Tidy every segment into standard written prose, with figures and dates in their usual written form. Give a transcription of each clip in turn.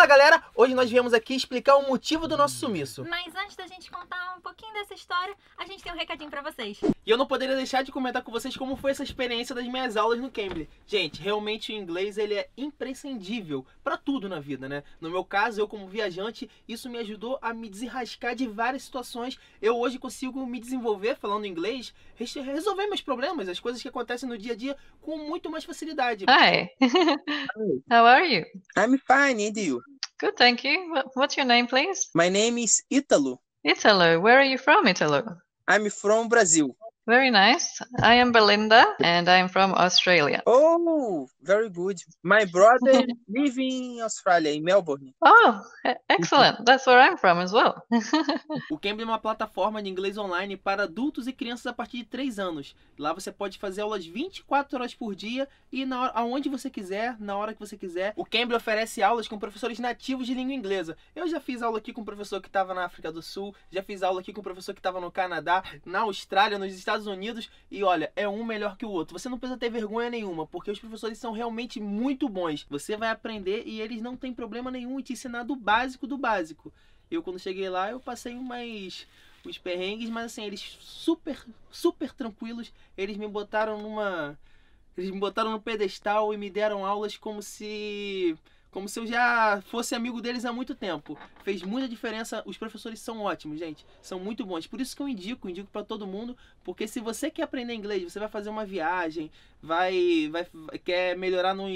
Fala galera, hoje nós viemos aqui explicar o motivo do nosso sumiço. Mas antes da gente contar um pouquinho dessa história, a gente tem um recadinho pra vocês. E eu não poderia deixar de comentar com vocês como foi essa experiência das minhas aulas no Cambly. Gente, realmente o inglês ele é imprescindível pra tudo na vida, né? No meu caso, eu como viajante, isso me ajudou a me desenrascar de várias situações. Eu hoje consigo me desenvolver falando inglês, resolver meus problemas, as coisas que acontecem no dia a dia com muito mais facilidade. Hi. How are you? I'm fine, and you? Good, thank you. What's your name, please? My name is Ítalo. Italo. Where are you from, Italo? I'm from Brazil. Very nice. I am Belinda, and I'm from Australia. Oh, very good. My brother live in Australia, in Melbourne. Oh, excellent. That's where I'm from as well. O Cambly é uma plataforma de inglês online para adultos e crianças a partir de 3 anos. Lá você pode fazer aulas 24 horas por dia e aonde você quiser, na hora que você quiser. O Cambly oferece aulas com professores nativos de língua inglesa. Eu já fiz aula aqui com um professor que estava na África do Sul, já fiz aula aqui com um professor que estava no Canadá, na Austrália, nos Estados Unidos, e olha, é um melhor que o outro. Você não precisa ter vergonha nenhuma, porque os professores são realmente muito bons. Você vai aprender e eles não têm problema nenhum em te ensinar do básico do básico. Eu quando cheguei lá, eu passei uns perrengues, mas assim, eles super tranquilos. Eles me botaram no pedestal e me deram aulas como se eu já fosse amigo deles há muito tempo. Fez muita diferença. Os professores são ótimos, gente. São muito bons. Por isso que eu indico para todo mundo. Porque se você quer aprender inglês, você vai fazer uma viagem, quer melhorar no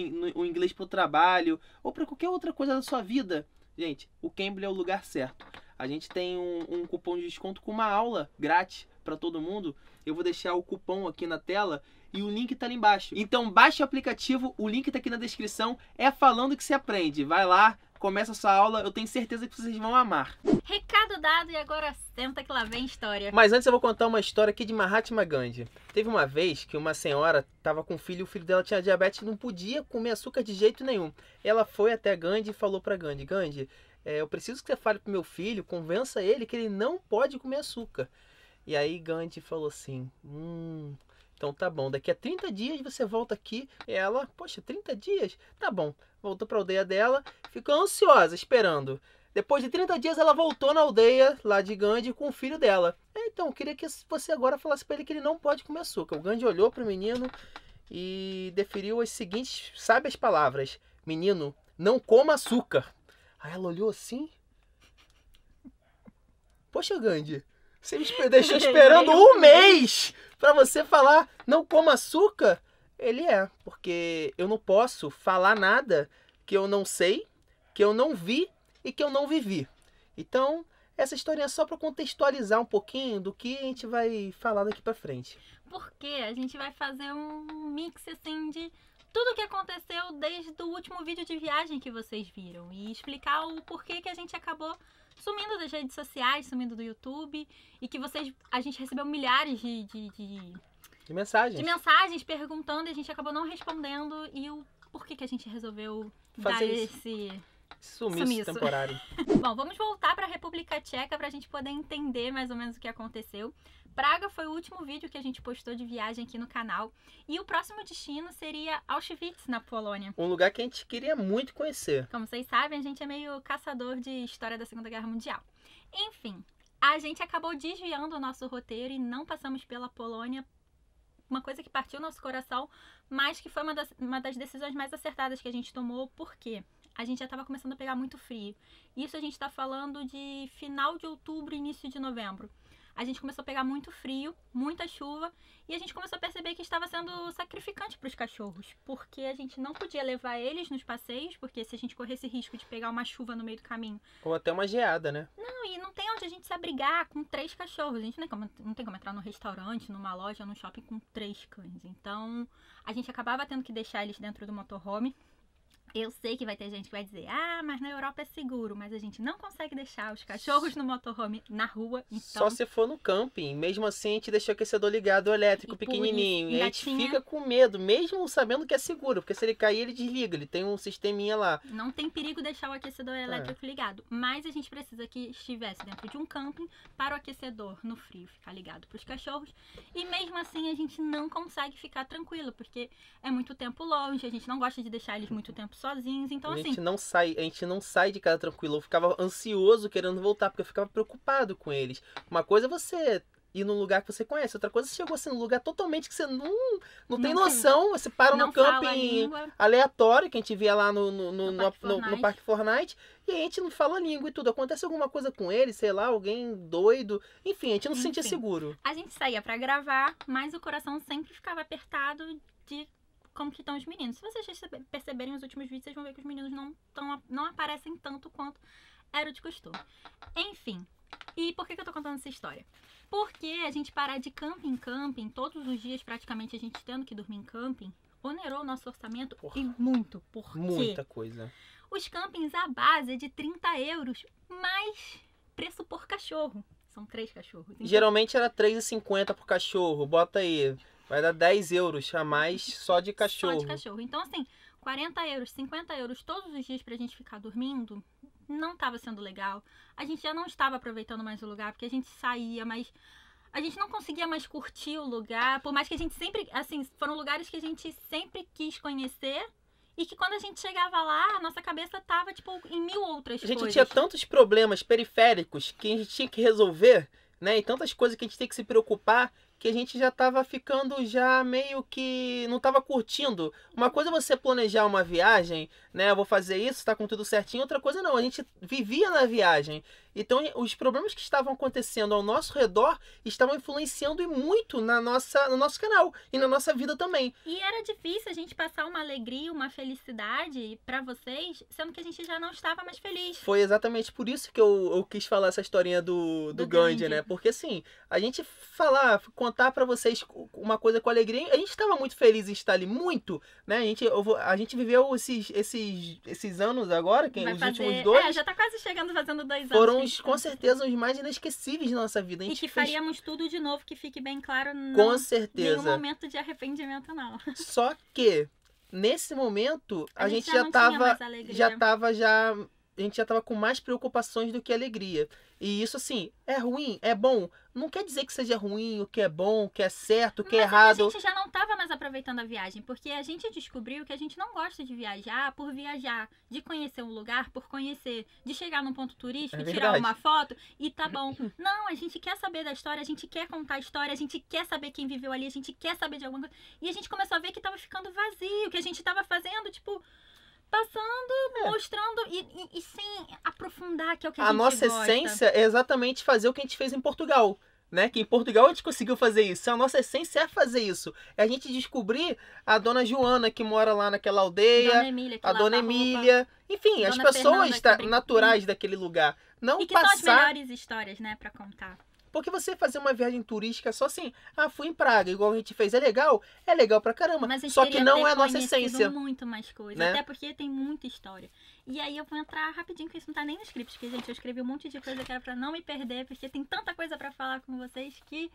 inglês para o trabalho, ou para qualquer outra coisa da sua vida, gente, o Cambly é o lugar certo. A gente tem um cupom de desconto com uma aula grátis para todo mundo. Eu vou deixar o cupom aqui na tela e o link tá ali embaixo. Então baixe o aplicativo, o link tá aqui na descrição. É falando que se aprende. Vai lá, começa a sua aula, eu tenho certeza que vocês vão amar. Recado dado e agora senta que lá vem história. Mas antes eu vou contar uma história aqui de Mahatma Gandhi. Teve uma vez que uma senhora estava com um filho, o filho dela tinha diabetes e não podia comer açúcar de jeito nenhum. Ela foi até Gandhi e falou para Gandhi: Gandhi, eu preciso que você fale pro meu filho, convença ele que ele não pode comer açúcar. E aí Gandhi falou assim: então tá bom, daqui a 30 dias você volta aqui. E ela, poxa, 30 dias? Tá bom. Voltou pra aldeia dela, ficou ansiosa, esperando. Depois de 30 dias ela voltou na aldeia lá de Gandhi com o filho dela. Então, eu queria que você agora falasse pra ele que ele não pode comer açúcar. O Gandhi olhou pro menino e deferiu as seguintes sábias palavras: menino, não coma açúcar. Aí ela olhou assim: poxa, Gandhi, você me deixou esperando um mês pra você falar não coma açúcar? Ele porque eu não posso falar nada que eu não sei, que eu não vi e que eu não vivi. Então, essa história é só para contextualizar um pouquinho do que a gente vai falar daqui pra frente. Porque a gente vai fazer um mix assim de tudo que aconteceu desde o último vídeo de viagem que vocês viram e explicar o porquê que a gente acabou sumindo das redes sociais, sumindo do YouTube, e que a gente recebeu milhares de mensagens perguntando e a gente acabou não respondendo, e o porquê que a gente resolveu dar esse sumiço temporário. Bom, vamos voltar para a República Tcheca para a gente poder entender mais ou menos o que aconteceu. Praga foi o último vídeo que a gente postou de viagem aqui no canal. E o próximo destino seria Auschwitz, na Polônia. Um lugar que a gente queria muito conhecer. Como vocês sabem, a gente é meio caçador de história da Segunda Guerra Mundial. Enfim, a gente acabou desviando o nosso roteiro e não passamos pela Polônia. Uma coisa que partiu nosso coração, mas que foi uma das decisões mais acertadas que a gente tomou. Por quê? A gente já estava começando a pegar muito frio. Isso a gente está falando de final de outubro, início de novembro. A gente começou a pegar muito frio, muita chuva, e a gente começou a perceber que estava sendo sacrificante para os cachorros, porque a gente não podia levar eles nos passeios, porque se a gente corresse risco de pegar uma chuva no meio do caminho... Ou até uma geada, né? Não, e não tem onde a gente se abrigar com 3 cachorros. A gente não tem como entrar num restaurante, numa loja, num shopping com 3 cães. Então, a gente acabava tendo que deixar eles dentro do motorhome. Eu sei que vai ter gente que vai dizer: ah, mas na Europa é seguro, mas a gente não consegue deixar os cachorros no motorhome na rua, então... Só se for no camping, mesmo assim a gente deixa o aquecedor ligado, o elétrico pequenininho, e a gente fica com medo, mesmo sabendo que é seguro, porque se ele cair ele desliga, ele tem um sisteminha lá. Não tem perigo deixar o aquecedor elétrico ligado, mas a gente precisa que estivesse dentro de um camping para o aquecedor no frio ficar ligado para os cachorros, e mesmo assim a gente não consegue ficar tranquilo, porque é muito tempo longe, a gente não gosta de deixar eles muito tempo sozinhos. Então, A assim, gente não sai de casa tranquilo. Eu ficava ansioso querendo voltar, porque eu ficava preocupado com eles. Uma coisa é você ir num lugar que você conhece, outra coisa é você chegou assim num lugar totalmente que você não tem noção. Você para não no fala a camping língua. aleatório que a gente via lá no Parque Parque Fortnite, e a gente não fala a língua e tudo. Acontece alguma coisa com eles, sei lá, alguém doido. Enfim, a gente não se sentia Enfim. seguro. A gente saía pra gravar, mas o coração sempre ficava apertado de como que estão os meninos. Se vocês perceberem os últimos vídeos, vocês vão ver que os meninos não aparecem tanto quanto era o de costume. Enfim, e por que eu tô contando essa história? Porque a gente parar de camping em camping, todos os dias praticamente a gente tendo que dormir em camping, onerou o nosso orçamento e muito. Por quê? Muita coisa. Os campings, a base é de 30 euros, mais preço por cachorro. São 3 cachorros. Então, Geralmente era R$3,50 por cachorro. Bota aí. Vai dar 10 euros a mais só de cachorro. Só de cachorro. Então, assim, 40 euros, 50 euros todos os dias pra gente ficar dormindo, não tava sendo legal. A gente já não estava aproveitando mais o lugar, porque a gente saía, mas a gente não conseguia mais curtir o lugar. Por mais que a gente sempre, assim, foram lugares que a gente sempre quis conhecer. E que quando a gente chegava lá, a nossa cabeça tava, tipo, em 1000 outras A gente coisas. tinha tantos problemas periféricos que a gente tinha que resolver, né? E tantas coisas que a gente tem que se preocupar, que a gente já tava ficando já meio que não tava curtindo. Uma coisa é você planejar uma viagem, né? Eu vou fazer isso, tá com tudo certinho. Outra coisa não, a gente vivia na viagem. Então os problemas que estavam acontecendo ao nosso redor estavam influenciando e muito no nosso canal e na nossa vida também. E era difícil a gente passar uma alegria, uma felicidade pra vocês, sendo que a gente já não estava mais feliz. Foi exatamente por isso que eu quis falar essa historinha do Gandhi, né? Porque assim, a gente contar pra vocês uma coisa com alegria, a gente estava muito feliz em estar ali, muito, né? A gente viveu esses anos agora, Vai os fazer... últimos 2. já tá quase chegando, fazendo 2 anos. Foram, que a gente com certeza, os mais inesquecíveis da nossa vida. A E gente que fez... faríamos tudo de novo, que fique bem claro, não Com nenhum certeza. momento de arrependimento, não. Só que, nesse momento, a gente já não tinha mais alegria. a gente já tava com mais preocupações do que alegria. E isso, assim, é ruim, é bom. Não quer dizer que seja ruim, o que é bom, o que é certo, o que é errado. A gente já não estava mais aproveitando a viagem, porque a gente descobriu que a gente não gosta de viajar por viajar, de conhecer um lugar por conhecer, de chegar num ponto turístico, tirar uma foto e tá bom. Não, a gente quer saber da história, a gente quer contar a história, a gente quer saber quem viveu ali, a gente quer saber de alguma coisa. E a gente começou a ver que tava ficando vazio, que a gente tava fazendo, tipo... Passando, mostrando e sem aprofundar, que é o que a gente nossa gosta. essência é exatamente fazer o que a gente fez em Portugal, né? Que em Portugal a gente conseguiu fazer isso. A nossa essência é fazer isso. É a gente descobrir a dona Joana, que mora lá naquela aldeia, Dona Emília, que a dona lava Emília, enfim, as Dona pessoas Fernanda, que naturais daquele lugar. Não E que são as passar... melhores histórias, né, pra contar. Porque você fazer uma viagem turística só assim, fui em Praga, igual a gente fez, é legal pra caramba. Mas a gente só que queria não ter é a nossa conhecido essência. muito mais coisa, né? até porque tem muita história. E aí eu vou entrar rapidinho, porque isso não tá nem no script, porque, gente, eu escrevi um monte de coisa que era pra não me perder, porque tem tanta coisa pra falar com vocês que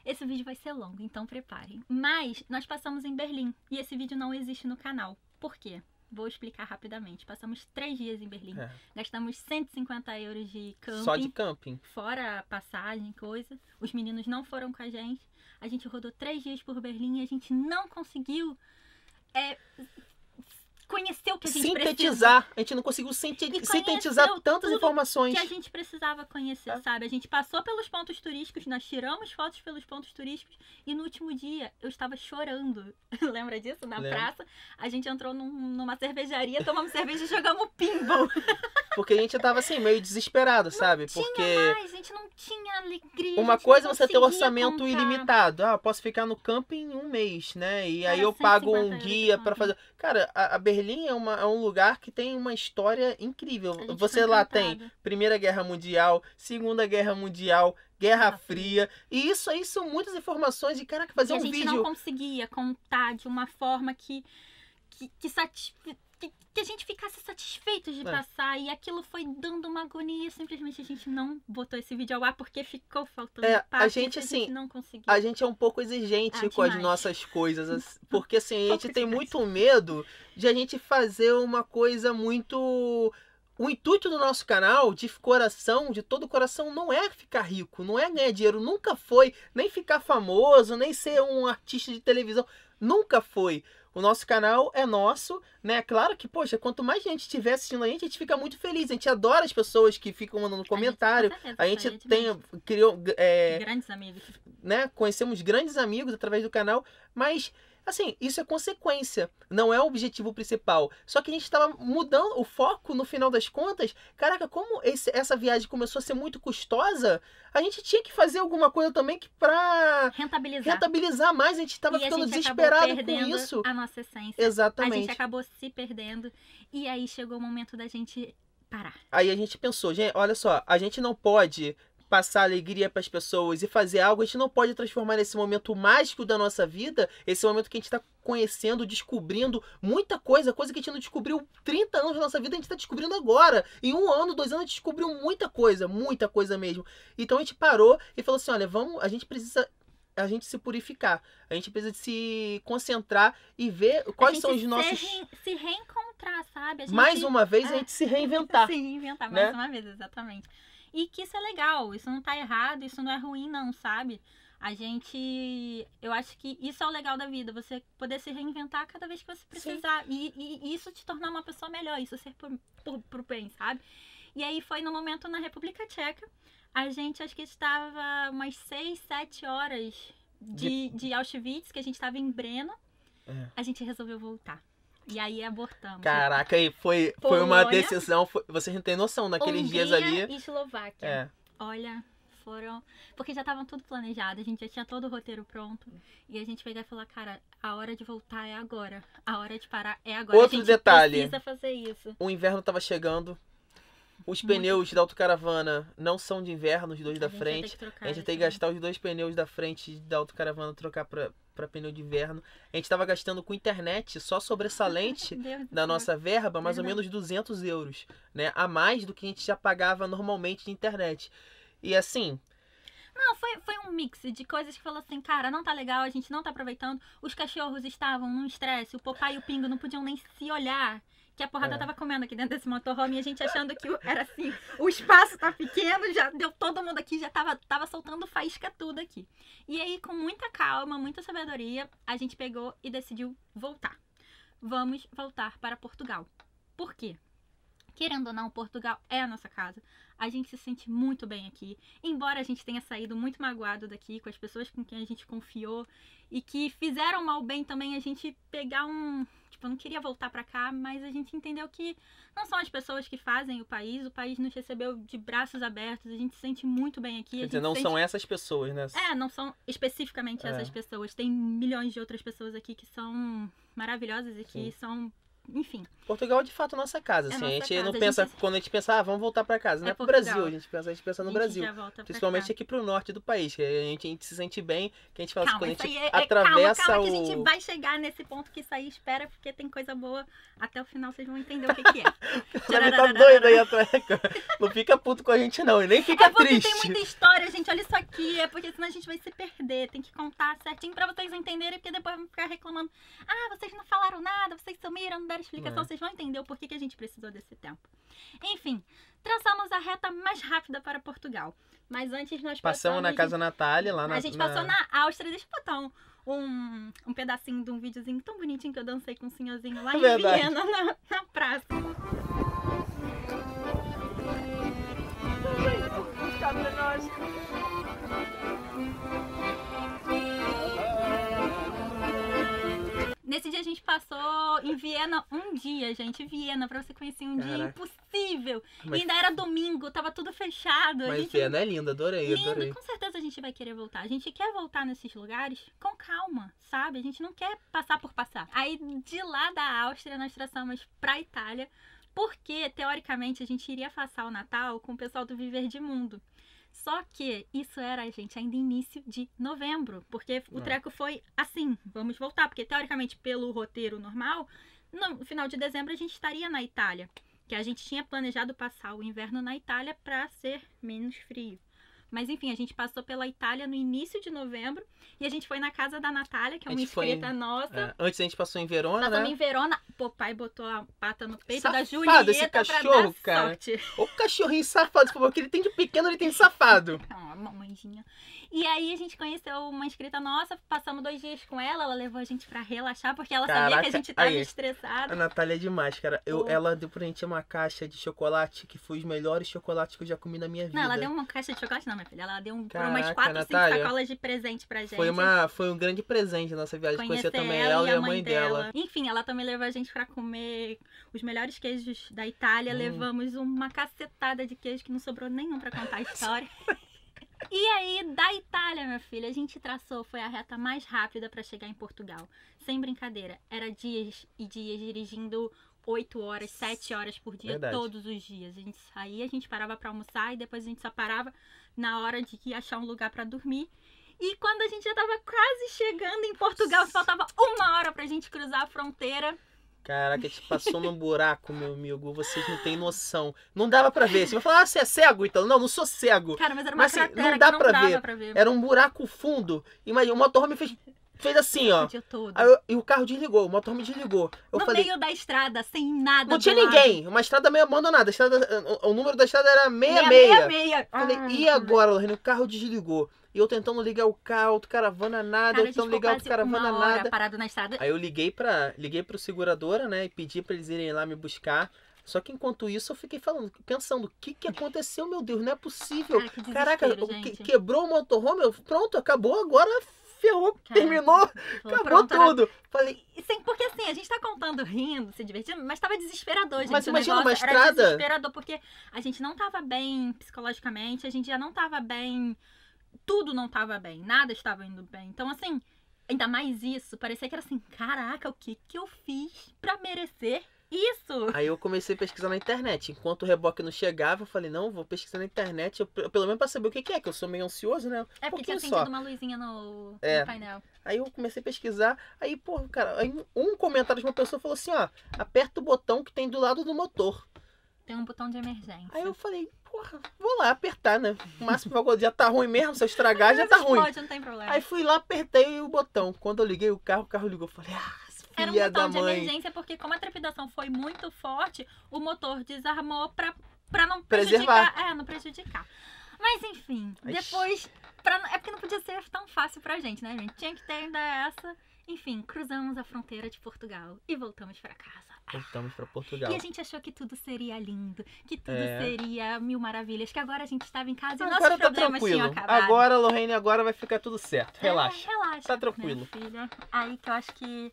esse vídeo vai ser longo, então preparem. Mas nós passamos em Berlim, e esse vídeo não existe no canal. Por quê? Vou explicar rapidamente. Passamos 3 dias em Berlim. Gastamos 150 euros de camping. Só de camping. Fora passagem, coisa. Os meninos não foram com a gente. A gente rodou 3 dias por Berlim e a gente não conseguiu conhecer o que a gente sintetizar. A gente não conseguiu sintetizar tantas informações que a gente precisava conhecer, sabe? A gente passou pelos pontos turísticos, nós tiramos fotos pelos pontos turísticos e no último dia eu estava chorando. Lembra disso? Na praça, a gente entrou numa cervejaria, tomamos cerveja e jogamos pinball. Porque a gente tava assim, meio desesperado, sabe? Porque a gente não tinha alegria. Uma coisa é você ter orçamento ilimitado. Posso ficar no camping 1 mês, né? E aí eu pago um guia pra fazer. Cara, a Berlim é um lugar que tem uma história incrível. Você lá tem Primeira Guerra Mundial, Segunda Guerra Mundial, Guerra Fria. E isso aí são muitas informações de, caraca, fazer um vídeo. A gente não conseguia contar de uma forma que a gente ficasse satisfeito de passar. E aquilo foi dando uma agonia. Simplesmente a gente não botou esse vídeo ao ar porque ficou faltando parte. A gente, assim, a gente não conseguiu. A gente é um pouco exigente com as nossas coisas. Porque, assim, a gente tem muito medo de a gente fazer uma coisa muito... O intuito do nosso canal, de coração, de todo coração, não é ficar rico, não é ganhar dinheiro, nunca foi, nem ficar famoso, nem ser um artista de televisão, nunca foi. o nosso canal é nosso, né? Claro que, poxa, quanto mais gente estiver assistindo a gente fica muito feliz. A gente adora as pessoas que ficam mandando comentário. A gente criou, grandes amigos, né? Conhecemos grandes amigos através do canal, mas assim, isso é consequência, não é o objetivo principal. Só que a gente estava mudando o foco no final das contas. Caraca, como essa viagem começou a ser muito custosa, a gente tinha que fazer alguma coisa também pra rentabilizar mais. A gente estava ficando desesperado com isso. A nossa essência. Exatamente. A gente acabou se perdendo. E aí chegou o momento da gente parar. Aí a gente pensou, gente, olha só, a gente não pode passar alegria para as pessoas e fazer algo, a gente não pode transformar nesse momento mágico da nossa vida, esse momento que a gente está conhecendo, descobrindo muita coisa que a gente não descobriu 30 anos da nossa vida, a gente está descobrindo agora. Em 1 ano, 2 anos, a gente descobriu muita coisa mesmo. Então a gente parou e falou assim, olha, a gente precisa se purificar, a gente precisa se concentrar e ver quais são os nossos... Se reencontrar, sabe? Mais uma vez, a gente se reinventar. Se reinventar, mais uma vez, exatamente. E que isso é legal, isso não tá errado, isso não é ruim não, sabe? Eu acho que isso é o legal da vida, você poder se reinventar cada vez que você precisar. E isso te tornar uma pessoa melhor, isso ser pro bem, sabe? E aí foi no momento na República Tcheca, a gente acho que estava umas 6, 7 horas de Auschwitz, que a gente estava em Breno, a gente resolveu voltar. E aí abortamos. Caraca, aí foi uma decisão. Vocês não têm noção naqueles dias ali. E Eslováquia. Olha, foram. Porque já estavam tudo planejado, a gente já tinha todo o roteiro pronto. E a gente pegar e falar, cara, a hora de voltar é agora. A hora de parar é agora. Outro detalhe. Precisa fazer isso. O inverno tava chegando. Os pneus da autocaravana não são de inverno, os dois da frente. A gente tem que gastar os 2 pneus da frente da autocaravana, trocar para pneu de inverno. A gente estava gastando com internet só sobressalente da nossa verba, mais ou menos 200 euros, né? A mais do que a gente já pagava normalmente de internet. E assim... Não, foi um mix de coisas que falou assim, cara, não tá legal, a gente não tá aproveitando. Os cachorros estavam num estresse, o Popeye e o Pingo não podiam nem se olhar. Que a porrada tava comendo aqui dentro desse motorhome e a gente achando que era assim, o espaço tá pequeno, já deu todo mundo aqui, já tava soltando faísca tudo aqui. E aí, com muita calma, muita sabedoria, a gente pegou e decidiu voltar. Vamos voltar para Portugal. Por quê? Querendo ou não, Portugal é a nossa casa. A gente se sente muito bem aqui. Embora a gente tenha saído muito magoado daqui com as pessoas com quem a gente confiou e que fizeram mal bem também a gente pegar Tipo, eu não queria voltar pra cá, mas a gente entendeu que não são as pessoas que fazem o país nos recebeu de braços abertos, a gente se sente muito bem aqui. Quer dizer, não são essas pessoas, né? Não são especificamente essas pessoas. Tem milhões de outras pessoas aqui que são maravilhosas e que são... Enfim. Portugal é de fato nossa casa, assim. A gente não pensa, quando a gente pensa, vamos voltar pra casa, não é pro Brasil, a gente pensa no Brasil. Principalmente aqui pro norte do país, que a gente se sente bem, que a gente fala assim, quando a gente atravessa calma, que a gente vai chegar nesse ponto que isso aí espera, porque tem coisa boa, até o final vocês vão entender o que é. Você tá doido aí atrás, não fica puto com a gente não, e nem fica triste. Tem muita história, gente, olha isso aqui, é porque senão a gente vai se perder, tem que contar certinho pra vocês entenderem, porque depois vão ficar reclamando, vocês não falaram nada, vocês sumiram, não deram explicação, vocês vão entender o porquê que a gente precisou desse tempo. Enfim, traçamos a reta mais rápida para Portugal. Mas antes nós passamos na casa Natália, lá na... A gente passou na Áustria, deixa eu botar um pedacinho de um videozinho tão bonitinho que eu dancei com um senhorzinho lá em Viena, na praça. Nesse dia a gente passou em Viena um dia, gente. Viena, pra você conhecer um dia impossível. E ainda era domingo, tava tudo fechado. Mas Viena é linda, adorei. Com certeza a gente vai querer voltar. A gente quer voltar nesses lugares com calma, sabe? A gente não quer passar por passar. Aí de lá da Áustria nós traçamos pra Itália, porque teoricamente a gente iria passar o Natal com o pessoal do Viver de Mundo. Só que isso era, gente, ainda início de novembro, porque o treco foi assim, vamos voltar, porque teoricamente pelo roteiro normal, no final de dezembro a gente estaria na Itália, que a gente tinha planejado passar o inverno na Itália para ser menos frio. Mas enfim, a gente passou pela Itália no início de novembro e a gente foi na casa da Natália, que é uma inscrita nossa. Antes a gente passou em Verona, Passamos em Verona, o pai botou a pata no peito da Julieta esse cachorro, pra dar sorte. O cachorrinho safado, por favor, que ele tem de pequeno, ele tem safado. uma mãezinha. E aí a gente conheceu uma inscrita nossa, passamos 2 dias com ela, ela levou a gente pra relaxar, porque ela sabia que a gente tava aí, estressado. A Natália é demais, cara. Pô. Ela deu pra gente uma caixa de chocolate, que foi os melhores chocolates que eu já comi na minha vida. Não, ela deu uma caixa de chocolate, não, minha filha. Ela deu por umas Caraca, 4 ou 5 Natália, sacolas de presente pra gente. Foi um grande presente na nossa viagem. Conhecer também ela ela e a mãe dela. Enfim, ela também levou a gente pra comer os melhores queijos da Itália. Levamos uma cacetada de queijo que não sobrou nenhum pra contar a história. E aí, da Itália, minha filha, a gente traçou, foi a reta mais rápida pra chegar em Portugal. Sem brincadeira. Era dias e dias dirigindo 8 horas, 7 horas por dia, Verdade. todos os dias. A gente saía, a gente parava pra almoçar e depois a gente só parava na hora de ir achar um lugar pra dormir. E quando a gente já tava quase chegando em Portugal, faltava 1 hora pra gente cruzar a fronteira. Caraca, a gente passou num buraco, meu amigo. Vocês não têm noção. Não dava pra ver. Você vai falar, você é cego, então? Não, não sou cego. Cara, mas era uma Mas, assim, cratera não dá que não pra dava ver. pra ver. Era um buraco fundo. Imagina, o motorhome fez assim, ó. O dia todo. E o carro desligou, o motorhome desligou. Eu No falei, meio da estrada, sem nada não do tinha lado. ninguém. Uma estrada meio abandonada. O número da estrada era 66. 66. Falei, e agora, Lorena? O carro desligou. E eu tentando ligar o carro, outra caravana nada, Cara, eu a gente tentando ficou ligar outra quase caravana 1 hora nada. parado na estrada. Aí eu liguei pro seguradora, né, e pedi pra eles irem lá me buscar. Só que enquanto isso eu fiquei pensando, o que aconteceu, meu Deus, não é possível. Cara, que desespero, Caraca, gente. quebrou o motorhome, pronto, acabou, agora ferrou, Cara, terminou, falou, acabou pronto, era- tudo. Falei, Porque assim, a gente tá contando rindo, se divertindo, mas tava desesperador, gente. Mas O imagina uma negócio era estrada. desesperador, porque a gente não tava bem psicologicamente, a gente já não tava bem. Tudo não tava bem, nada estava indo bem. Então, assim, ainda mais isso, parecia que era assim, caraca, o que eu fiz pra merecer isso? aí eu comecei a pesquisar na internet. Enquanto o reboque não chegava, eu falei, não, vou pesquisar na internet, pelo menos pra saber o que é, que eu sou meio ansioso, né? É porque tinha pouquinho só. acendido uma luzinha no É. painel. Aí eu comecei a pesquisar, aí, pô, cara, aí um comentário de uma pessoa falou assim, ó, aperta o botão que tem do lado do motor. Tem um botão de emergência. Aí eu falei, porra, vou lá apertar, né? O máximo já tá ruim mesmo, se eu estragar já tá ruim. Pode, não tem problema. Aí fui lá, apertei o botão. Quando eu liguei o carro ligou. Eu falei, Era um filha botão da de mãe. emergência porque como a trepidação foi muito forte, o motor desarmou pra não Preservar. prejudicar. Não prejudicar. Mas enfim, Ai, depois... É porque não podia ser tão fácil pra gente, né, gente? Tinha que ter ainda essa. Enfim, cruzamos a fronteira de Portugal e voltamos pra casa. Voltamos pra Portugal. E a gente achou que tudo seria lindo, que tudo É. seria mil maravilhas, que agora a gente estava em casa e Agora nossos tá problemas tinham tranquilo. acabado. Agora, Lorraine, agora vai ficar tudo certo. Relaxa. Relaxa. Tá tranquilo. Minha filha. Aí que eu acho que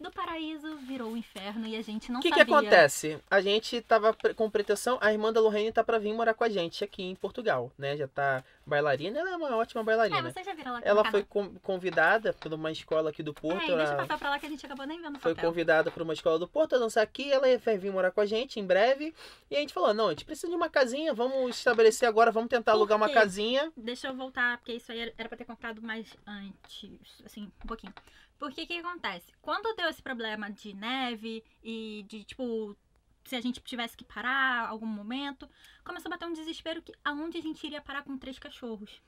do paraíso virou o inferno e a gente não O que sabia. acontece? A gente tava com pretensão, a irmã da Lorraine tá pra vir morar com a gente aqui em Portugal, né? Já tá bailarina, ela é uma ótima bailarina. Vocês já viram lá Ela no foi canal. convidada por uma escola aqui do Porto. E deixa eu ela passar pra lá que a gente acabou nem vendo o foi papel. convidada por uma escola do Porto a dançar aqui. Ela vai vir morar com a gente em breve. E a gente falou, não, a gente precisa de uma casinha, vamos estabelecer agora, vamos tentar Por alugar uma quê? casinha. Deixa eu voltar, porque isso aí era pra ter contado mais antes, assim, um pouquinho. Porque o que acontece? Quando deu esse problema de neve e de, tipo, se a gente tivesse que parar algum momento, começou a bater um desespero que aonde a gente iria parar com 3 cachorros.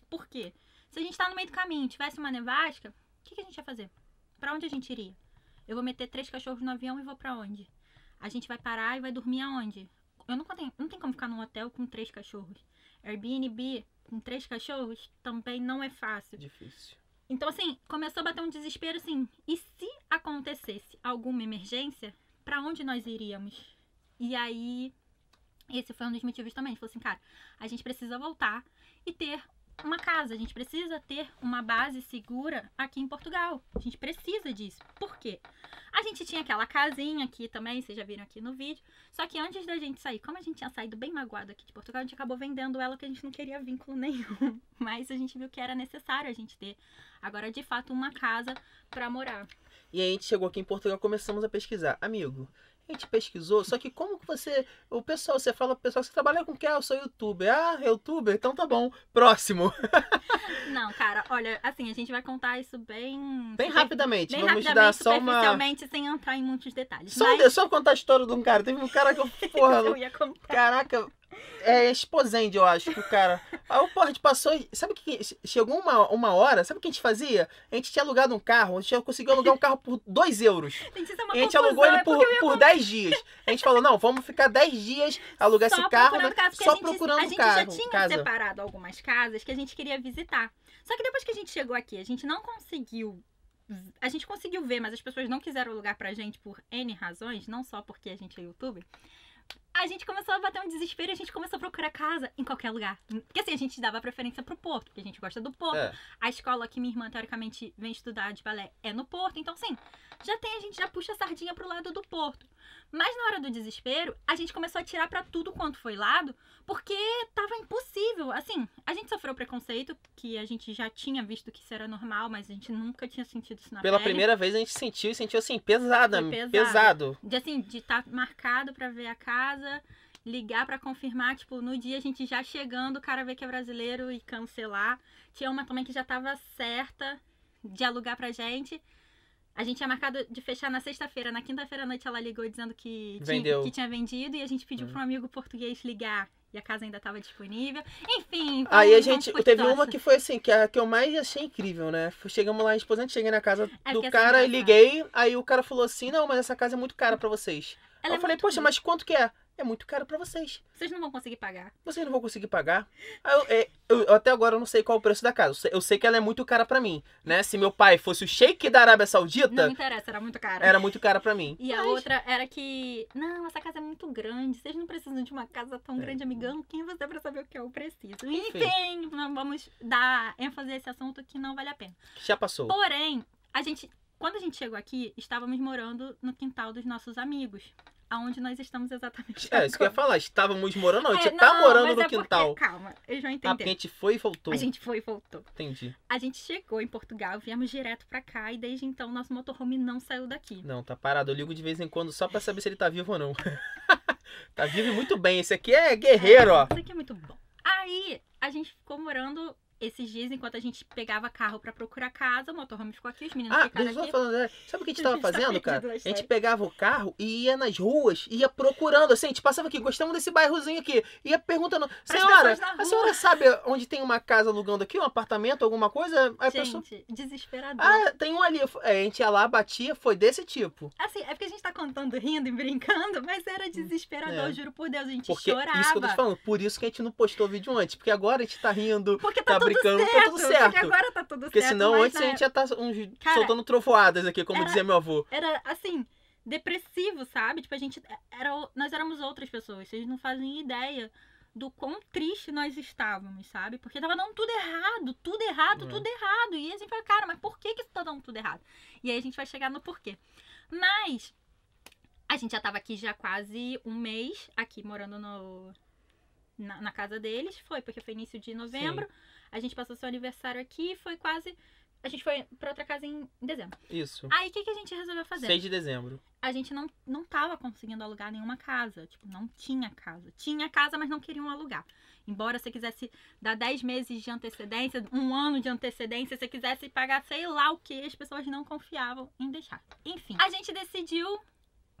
Por quê? Se a gente tá no meio do caminho e tivesse uma nevasca, o que a gente ia fazer? Pra onde a gente iria? Eu vou meter 3 cachorros no avião e vou pra onde? A gente vai parar e vai dormir aonde? Não tem como ficar num hotel com 3 cachorros. Airbnb com 3 cachorros também não é fácil. Difícil. Então, assim, começou a bater um desespero, assim. E se acontecesse alguma emergência, pra onde nós iríamos? E aí, esse foi um dos motivos também. A gente falou assim, cara, a gente precisa voltar e ter uma casa. A gente precisa ter uma base segura aqui em Portugal. A gente precisa disso. Por quê? A gente tinha aquela casinha aqui também, vocês já viram aqui no vídeo. Só que antes da gente sair, como a gente tinha saído bem magoado aqui de Portugal, a gente acabou vendendo ela, porque a gente não queria vínculo nenhum. Mas a gente viu que era necessário a gente ter agora, de fato, uma casa pra morar. E aí a gente chegou aqui em Portugal e começamos a pesquisar. Amigo, a gente pesquisou, só que como que você fala pro pessoal que você trabalha com o que? Eu sou youtuber. Youtuber? Então tá bom. Próximo. Não, cara, olha, assim, a gente vai contar isso bem Rapidamente. bem Vamos rapidamente, dar só uma... superficialmente, sem entrar em muitos detalhes. Mas Só contar a história de um cara. Teve um cara que eu... Porra, eu ia contar. caraca, Exposende, eu acho, que o cara... Aí, porra, a gente passou... Sabe que chegou uma hora, sabe o que a gente fazia? A gente tinha alugado um carro, a gente conseguiu alugar um carro por 2 euros. Gente, isso é uma A gente confusão, alugou ele é porque eu ia por 10 dias. A gente falou, não, vamos ficar 10 dias, alugar esse carro, procurando casa, porque só a gente procurando já carro. tinha casa. separado algumas casas que a gente queria visitar. Só que depois que a gente chegou aqui, a gente não conseguiu... A gente conseguiu ver, mas as pessoas não quiseram alugar pra gente por N razões, não só porque a gente é youtuber. A gente começou a bater um desespero e a gente começou a procurar casa em qualquer lugar. Porque assim, a gente dava preferência pro Porto, porque a gente gosta do Porto. É. A escola que minha irmã, teoricamente, vem estudar de balé é no Porto. Então, assim, a gente já puxa a sardinha pro lado do Porto. Mas na hora do desespero, a gente começou a tirar pra tudo quanto foi lado, porque tava impossível. Assim, a gente sofreu preconceito, que a gente já tinha visto que isso era normal, mas a gente nunca tinha sentido isso na Pela pele. primeira vez a gente sentiu assim, pesada, Foi pesado. De assim, de estar marcado pra ver a casa, ligar pra confirmar, tipo, no dia a gente já chegando, o cara ver que é brasileiro e cancelar. Tinha uma também que já tava certa de alugar pra gente. A gente tinha marcado de fechar na sexta-feira. Na quinta-feira à noite ela ligou dizendo que tinha vendido e a gente pediu para um amigo português ligar. E a casa ainda estava disponível. Enfim. Aí a gente teve uma que foi assim, que eu mais achei incrível, né? Chegamos lá, cheguei na casa do cara e liguei. Aí o cara falou assim, não, mas essa casa é muito cara pra vocês. Aí eu falei, poxa, mas quanto que é? É muito caro pra vocês. Vocês não vão conseguir pagar. Vocês não vão conseguir pagar? Eu até agora eu não sei qual é o preço da casa. Eu sei que ela é muito cara pra mim, né? Se meu pai fosse o sheik da Arábia Saudita... Não interessa, era muito cara. Era muito cara pra mim. E a outra era que... Não, essa casa é muito grande. Vocês não precisam de uma casa tão grande, amigão. Quem você é pra saber o que eu preciso? Enfim, não vamos dar ênfase a esse assunto que não vale a pena. Já passou. Porém, quando a gente chegou aqui, estávamos morando no quintal dos nossos amigos. Aonde nós estamos exatamente agora. Isso que eu ia falar. Estávamos morando, não. A gente tá morando no quintal. Calma, eles vão entender. Porque a gente foi e voltou. A gente foi e voltou. Entendi. A gente chegou em Portugal, viemos direto pra cá e desde então nosso motorhome não saiu daqui. Não, tá parado. Eu ligo de vez em quando só pra saber se ele tá vivo ou não. Tá vivo e muito bem. Esse aqui é guerreiro, ó. Esse aqui é muito bom. Aí, a gente ficou morando... Esses dias, enquanto a gente pegava carro pra procurar casa, o motorhome ficou aqui, os meninos ficaram deixa eu aqui. falando, sabe o que a gente tava fazendo, cara? A gente história. pegava o carro e ia nas ruas, ia procurando, assim, a gente passava aqui, gostamos desse bairrozinho aqui, ia perguntando, senhora, a senhora sabe onde tem uma casa alugando aqui, um apartamento, alguma coisa? Aí a pessoa, desesperador. tem um ali. A gente ia lá, batia, foi desse tipo. Assim, é porque a gente tá contando, rindo e brincando, mas era desesperador, juro por Deus, a gente porque chorava. Isso que eu tô te falando, por isso que a gente não postou vídeo antes, porque agora a gente tá rindo, porque tá brincando, tá tudo certo. Porque agora tá tudo porque certo. Senão antes a gente já tá soltando trovoadas aqui, como dizia meu avô. Era assim, depressivo, sabe? Tipo, nós éramos outras pessoas. Vocês não fazem ideia do quão triste nós estávamos, sabe? Porque tava dando tudo errado. E a gente fala, cara, mas por que isso tá dando tudo errado? E aí a gente vai chegar no porquê. Mas a gente já tava aqui já quase um mês, aqui morando na casa deles. Porque foi início de novembro. Sim. A gente passou seu aniversário aqui, foi quase... A gente foi pra outra casa em dezembro. Isso. Aí, o que a gente resolveu fazer? 6 de dezembro. A gente não tava conseguindo alugar nenhuma casa. Tipo, não tinha casa. Tinha casa, mas não queriam alugar. Embora você quisesse dar 10 meses de antecedência, 1 ano de antecedência, você quisesse pagar sei lá o que, as pessoas não confiavam em deixar. Enfim, a gente decidiu...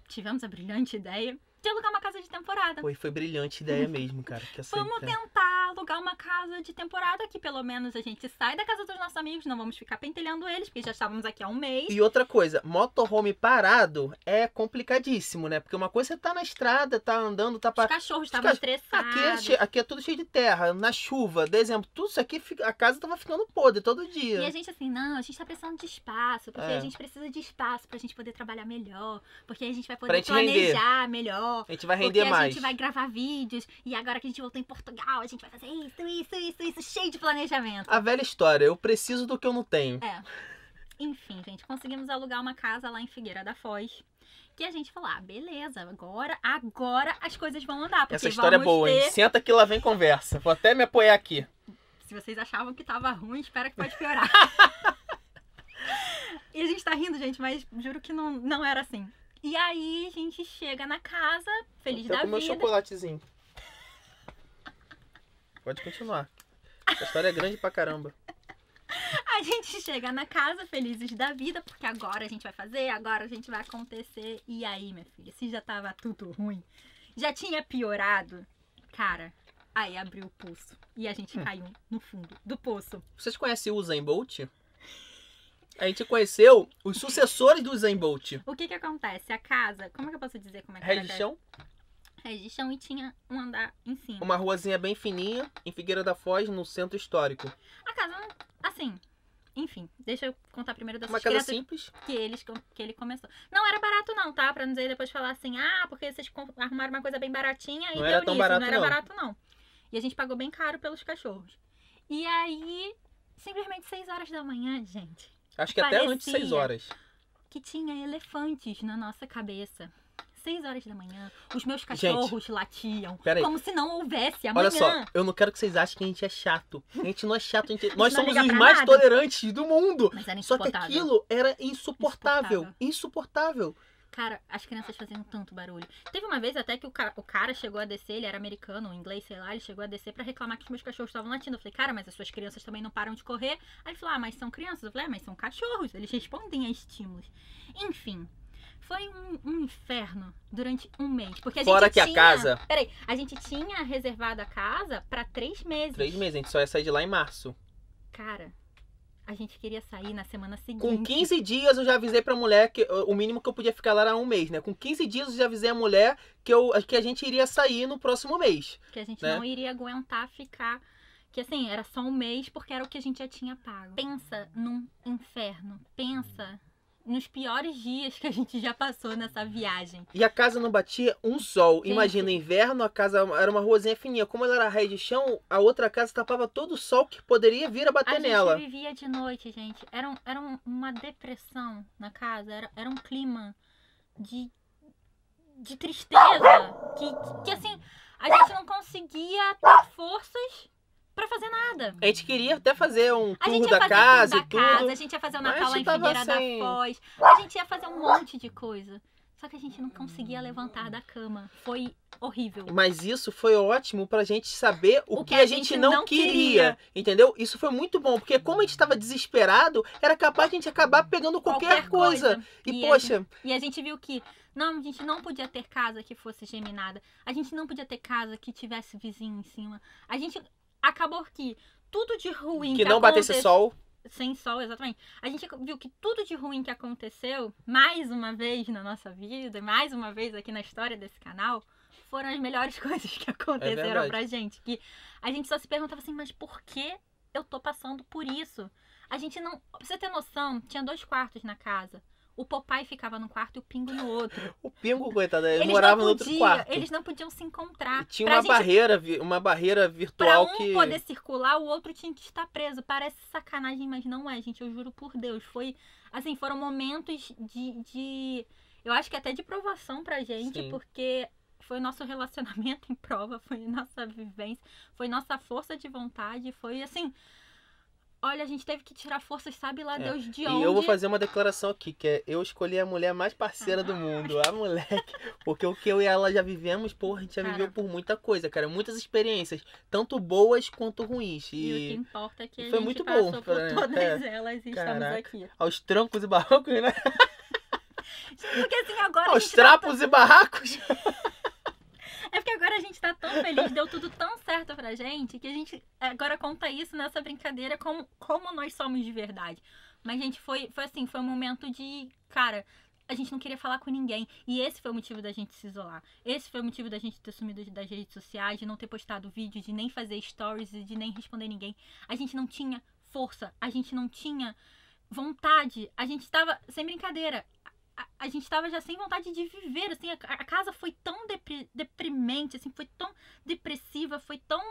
Tivemos a brilhante ideia de alugar uma casa de temporada. Foi brilhante ideia mesmo, cara. Vamos tentar alugar uma casa de temporada que pelo menos a gente sai da casa dos nossos amigos, não vamos ficar pentelhando eles, porque já estávamos aqui há um mês. E outra coisa, motorhome parado é complicadíssimo, né? Porque uma coisa é tá na estrada, tá andando, tá... Os cachorros estavam estressados. Aqui é tudo cheio de terra, na chuva, dezembro, tudo isso aqui, a casa tava ficando podre todo dia. E a gente assim, não, a gente tá precisando de espaço, porque a gente precisa de espaço pra gente poder trabalhar melhor, porque a gente vai poder planejar melhor. A gente vai render mais. Porque a gente vai gravar vídeos. E agora que a gente voltou em Portugal, a gente vai fazer isso, cheio de planejamento. A velha história, eu preciso do que eu não tenho. Enfim, gente, conseguimos alugar uma casa lá em Figueira da Foz. Que a gente falou, beleza, agora as coisas vão andar. Porque essa história é boa, hein? Senta que lá vem conversa. Vou até me apoiar aqui. Se vocês achavam que tava ruim, espero que pode piorar. E a gente tá rindo, gente, mas juro que não era assim. E aí a gente chega na casa, feliz da vida. Eu comi um chocolatezinho. Pode continuar. Essa história é grande pra caramba. A gente chega na casa, felizes da vida, porque agora a gente vai fazer, agora a gente vai acontecer. E aí, minha filha, se já tava tudo ruim, já tinha piorado, Cara, aí abriu o poço. E a gente caiu no fundo do poço. Vocês conhecem o Usain Bolt? A gente conheceu os sucessores do Usain Bolt. O que acontece? A casa, como é que eu posso dizer como é que era? Ré de chão, Ré de chão e tinha um andar em cima. uma ruazinha bem fininha, em Figueira da Foz, no centro histórico. A casa, assim, enfim, deixa eu contar primeiro dessas Uma casa crianças simples. que ele começou. Não era barato não, tá? Pra não dizer depois falar assim, porque vocês arrumaram uma coisa bem baratinha e Não deu era tão nisso. barato, Não era não. barato não. E a gente pagou bem caro pelos cachorros. E aí, simplesmente 6 horas da manhã, gente, Acho que até Parecia. antes de 6 horas. que tinha elefantes na nossa cabeça. 6 horas da manhã, os meus cachorros latiam, peraí. como se não houvesse amanhã. Olha só, eu não quero que vocês achem que a gente é chato. A gente não é chato, nós não somos liga os pra mais nada. tolerantes do mundo. Mas era Só que insuportável. aquilo era insuportável. Insuportável. Cara, as crianças faziam tanto barulho. Teve uma vez até que o cara chegou a descer, ele era americano, inglês, sei lá, ele chegou a descer pra reclamar que os meus cachorros estavam latindo. Eu falei, cara, mas as suas crianças também não param de correr. Aí ele falou, mas são crianças. Eu falei, mas são cachorros, eles respondem a estímulos. Enfim, foi um inferno durante um mês. Porque a Fora gente que a tinha... casa- Peraí, a gente tinha reservado a casa pra 3 meses. 3 meses, a gente só ia sair de lá em março. Cara, a gente queria sair na semana seguinte. Com 15 dias eu já avisei pra mulher que o mínimo que eu podia ficar lá era 1 mês, né? Com 15 dias eu já avisei a mulher que a gente iria sair no próximo mês. Que a gente né? não iria aguentar ficar. Que assim, era só 1 mês porque era o que a gente já tinha pago. Pensa num inferno. Pensa nos piores dias que a gente já passou nessa viagem. E a casa não batia um sol. Gente. Imagina, inverno, a casa era uma ruazinha fininha. Como ela era ré de chão, a outra casa tapava todo o sol que poderia vir a bater A nela. gente vivia de noite, gente. Era uma depressão na casa. Era um clima de tristeza. Que assim, a gente não conseguia ter forças pra fazer nada. A gente queria até fazer um A gente tour ia da fazer casa tudo e da tudo. casa, a gente ia fazer o Mas Natal lá em tava Figueira sem- da Foz. A gente ia fazer um monte de coisa. Só que a gente não conseguia levantar da cama. Foi horrível. Mas isso foi ótimo pra gente saber o que a gente não queria. Entendeu? Isso foi muito bom, porque como a gente tava desesperado, era capaz de a gente acabar pegando qualquer coisa. E poxa, E a gente viu que a gente não podia ter casa que fosse geminada. A gente não podia ter casa que tivesse vizinho em cima. A gente acabou que tudo de ruim que não batesse sol. Sem sol, exatamente. A gente viu que tudo de ruim que aconteceu, mais uma vez na nossa vida, mais uma vez aqui na história desse canal, foram as melhores coisas que aconteceram verdade. pra gente. Que a gente só se perguntava assim, mas por que eu tô passando por isso? A gente não... Pra você ter noção, tinha 2 quartos na casa. O Popeye ficava num quarto e o Pingo no outro. O Pingo, coitado, ele Eles morava não no outro podiam, quarto. Eles não podiam se encontrar. E tinha Pra uma barreira Pra virtual um que... poder circular, o outro tinha que estar preso. Parece sacanagem, mas não é, gente. Eu juro por Deus. Foi, assim, foram momentos de... Eu acho que até de provação pra gente, Sim. porque foi o nosso relacionamento em prova, foi nossa vivência, foi nossa força de vontade, foi assim... Olha, a gente teve que tirar forças, sabe lá Deus de onde. E eu vou fazer uma declaração aqui, que é eu escolhi a mulher mais parceira do mundo, a moleque. Porque o que eu e ela já vivemos, porra, a gente já Cara. viveu por muita coisa, cara. Muitas experiências, tanto boas quanto ruins. E o que E importa é que a foi gente muito passou bom, por né? todas elas e Caraca. estamos aqui. aos trancos e barrancos, né? Porque assim, agora a Aos gente tá trapos e barracos. É porque agora a gente tá tão feliz, deu tudo tão certo pra gente, que a gente agora conta isso nessa brincadeira como nós somos de verdade. Mas, gente, foi assim, foi um momento de, cara, a gente não queria falar com ninguém. E esse foi o motivo da gente se isolar. Esse foi o motivo da gente ter sumido das redes sociais, de não ter postado vídeo, de nem fazer stories e de nem responder ninguém. A gente não tinha força, a gente não tinha vontade, a gente tava, sem brincadeira, a gente tava já sem vontade de viver, assim, a casa foi tão deprimente, assim, foi tão depressiva, foi tão...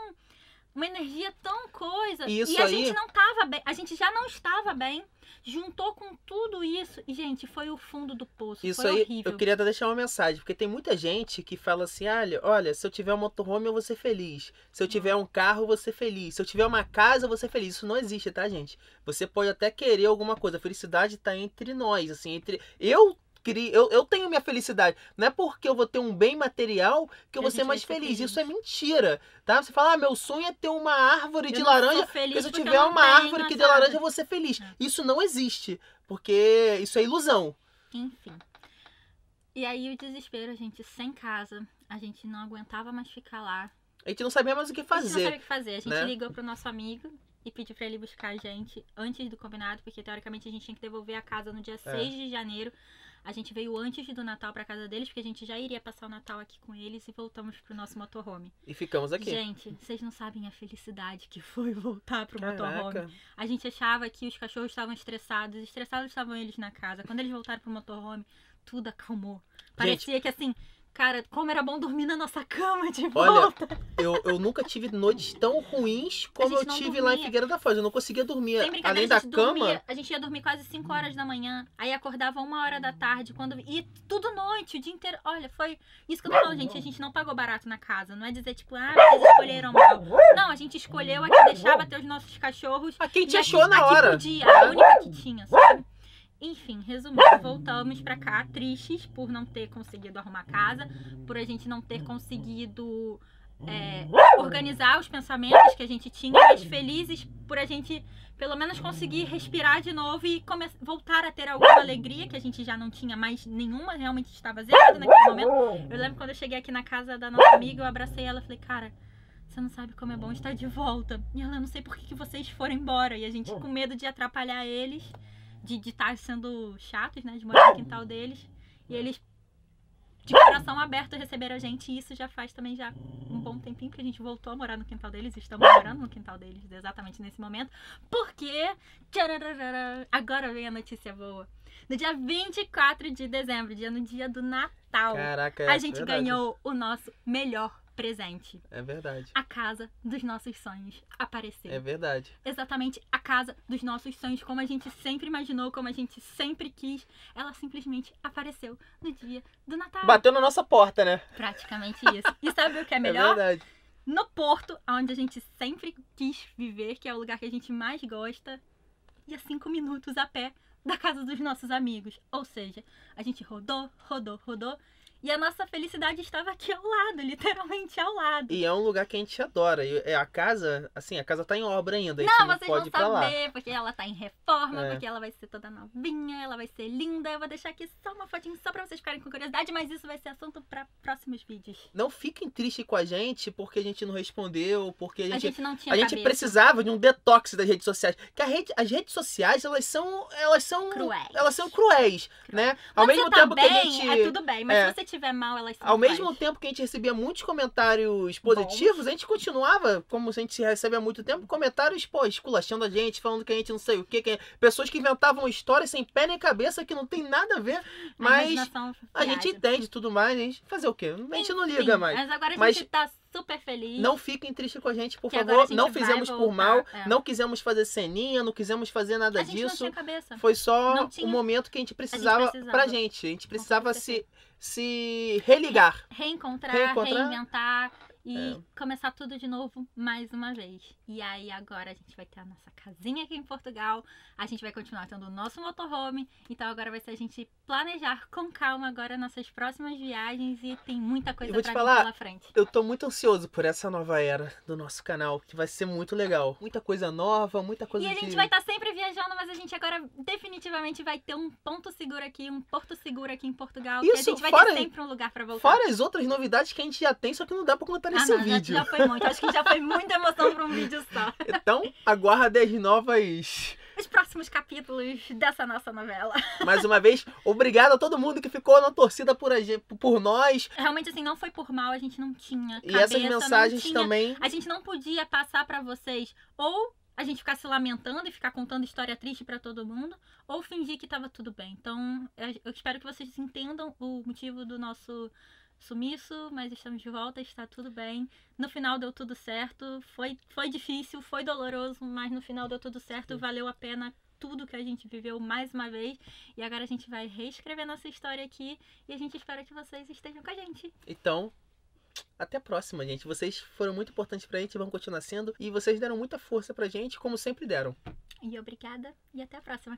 uma energia tão coisa. Isso e a aí- gente não tava bem, a gente já não estava bem, juntou com tudo isso, e, gente, foi o fundo do poço, Isso foi aí, horrível. eu queria até deixar uma mensagem, porque tem muita gente que fala assim, olha, se eu tiver um motorhome eu vou ser feliz, se eu tiver um carro eu vou ser feliz, se eu tiver uma casa eu vou ser feliz. Isso não existe, tá, gente? Você pode até querer alguma coisa, a felicidade tá entre nós, assim, entre... Eu tenho minha felicidade. Não é porque eu vou ter um bem material que eu A vou gente ser vai mais ser feliz. feliz. Isso é mentira, tá? Você fala, meu sonho é ter uma árvore de Eu não sou laranja, feliz porque se eu porque tiver eu não uma tenho árvore que essa dê laranja árvore. eu vou ser feliz. É. Isso não existe, porque isso é ilusão. Enfim. E aí o desespero, a gente sem casa, a gente não aguentava mais ficar lá. A gente não sabia mais o que A gente não fazer. sabia o que fazer. A gente né? ligou pro nosso amigo e pediu pra ele buscar a gente antes do combinado, porque teoricamente a gente tinha que devolver a casa no dia 6 de janeiro. A gente veio antes do Natal pra casa deles, porque a gente já iria passar o Natal aqui com eles e voltamos pro nosso motorhome. E ficamos aqui. Gente, vocês não sabem a felicidade que foi voltar pro motorhome. Caraca. A gente achava que os cachorros estavam estressados estavam eles na casa. Quando eles voltaram pro motorhome, tudo acalmou. Parecia que assim, cara, como era bom dormir na nossa cama de Olha, volta. eu nunca tive noites tão ruins como A eu gente não tive lá em dormia. Figueira da Foz. Eu não conseguia dormir. Sem brincadeira, Além da a gente cama. dormia, a gente ia dormir quase 5 horas da manhã, aí acordava 1 hora da tarde, e tudo noite, o dia inteiro. Olha, foi isso que eu tô falando, gente, a gente não pagou barato na casa, não é dizer tipo, vocês escolheram mal. Não, a gente escolheu a que deixava ter os nossos cachorros. A quem te e achou na a que hora. podia, a única que tinha, sabe? Enfim, resumindo, voltamos pra cá tristes por não ter conseguido arrumar casa, por a gente não ter conseguido organizar os pensamentos que a gente tinha, mas felizes por a gente pelo menos conseguir respirar de novo e voltar a ter alguma alegria que a gente já não tinha mais nenhuma, realmente estava zerado naquele momento. Eu lembro quando eu cheguei aqui na casa da nossa amiga, eu abracei ela e falei, cara, você não sabe como é bom estar de volta. E ela, eu não sei por que vocês foram embora. E a gente com medo de atrapalhar eles, de estar sendo chatos, né, de morar no quintal deles. E eles de coração aberto receberam a gente, e isso já faz também já um bom tempinho que a gente voltou a morar no quintal deles, e estamos morando no quintal deles exatamente nesse momento, porque agora vem a notícia boa. No dia 24 de dezembro, no dia do Natal, Caraca, a gente verdade. ganhou o nosso melhor presente. É verdade. A casa dos nossos sonhos apareceu. É verdade. Exatamente a casa dos nossos sonhos, como a gente sempre imaginou, como a gente sempre quis. Ela simplesmente apareceu no dia do Natal. Bateu na nossa porta, né? Praticamente isso. E sabe o que é É melhor? verdade. No Porto, onde a gente sempre quis viver, que é o lugar que a gente mais gosta, e a 5 minutos a pé da casa dos nossos amigos. Ou seja, a gente rodou, e a nossa felicidade estava aqui ao lado, literalmente ao lado. E é um lugar que a gente adora. E a casa, assim, a casa tá em obra ainda. A gente Não, não vocês pode vão ir pra lá. saber, porque ela tá em reforma, É. porque ela vai ser toda novinha, ela vai ser linda. Eu vou deixar aqui só uma fotinho só pra vocês ficarem com curiosidade, mas isso vai ser assunto pra próximos vídeos. Não fiquem tristes com a gente porque a gente não respondeu, porque A gente não tinha a gente cabeça. precisava de um detox das redes sociais. Que as redes sociais, elas são Cruéis. Elas são cruéis, né? Ao Quando mesmo você tá tempo que a bem, gente é tudo bem, mas é. se você tiver mal, elas são Ao mesmo cruéis. tempo que a gente recebia muitos comentários positivos, a gente continuava, como a gente recebe há muito tempo, comentários, esculachando a gente, falando que a gente não sei o quê, pessoas que inventavam histórias sem pé nem cabeça, que não tem nada a ver, mas imaginação a gente viaja. entende tudo mais, a gente fazer o quê? A gente não Enfim, liga mais. Mas agora a Mas gente tá super feliz. Não fiquem tristes com a gente, por Que agora a favor. gente Não vai fizemos por voltar, mal, é. não quisemos fazer ceninha, não quisemos fazer nada a gente não disso. tinha cabeça. Foi só Não tinha. o momento que a gente precisava pra gente. A gente precisava certeza. se religar. Reencontrar, reinventar e começar tudo de novo mais uma vez. E aí agora a gente vai ter a nossa casinha aqui em Portugal, a gente vai continuar tendo o nosso motorhome, então agora vai ser a gente planejar com calma agora nossas próximas viagens e tem muita coisa Eu vou pra te vir falar, pela frente. Eu tô muito ansioso por essa nova era do nosso canal, que vai ser muito legal. Muita coisa nova, muita coisa E a gente vai estar sempre viajando, mas a gente agora definitivamente vai ter um ponto seguro aqui, um porto seguro aqui em Portugal, que a Isso, gente vai fora- ter sempre um lugar pra voltar. Fora as outras novidades que a gente já tem, só que não dá pra contar nesse não, vídeo. já foi muito. Acho que já foi muita emoção pra um vídeo só. Então, aguarde as novas. Os próximos capítulos dessa nossa novela. Mais uma vez, obrigado a todo mundo que ficou na torcida por nós. Realmente, assim, não foi por mal, a gente não tinha E cabeça, essas mensagens não tinha... também. A gente não podia passar pra vocês ou a gente ficar se lamentando e ficar contando história triste pra todo mundo, ou fingir que tava tudo bem. Então, eu espero que vocês entendam o motivo do nosso sumiço, mas estamos de volta, está tudo bem. No final deu tudo certo, foi difícil, foi doloroso, mas no final deu tudo certo, valeu a pena tudo que a gente viveu mais uma vez. E agora a gente vai reescrever nossa história aqui e a gente espera que vocês estejam com a gente. Então, até a próxima, gente. Vocês foram muito importantes pra gente, vão continuar sendo. E vocês deram muita força pra gente, como sempre deram. E obrigada e até a próxima.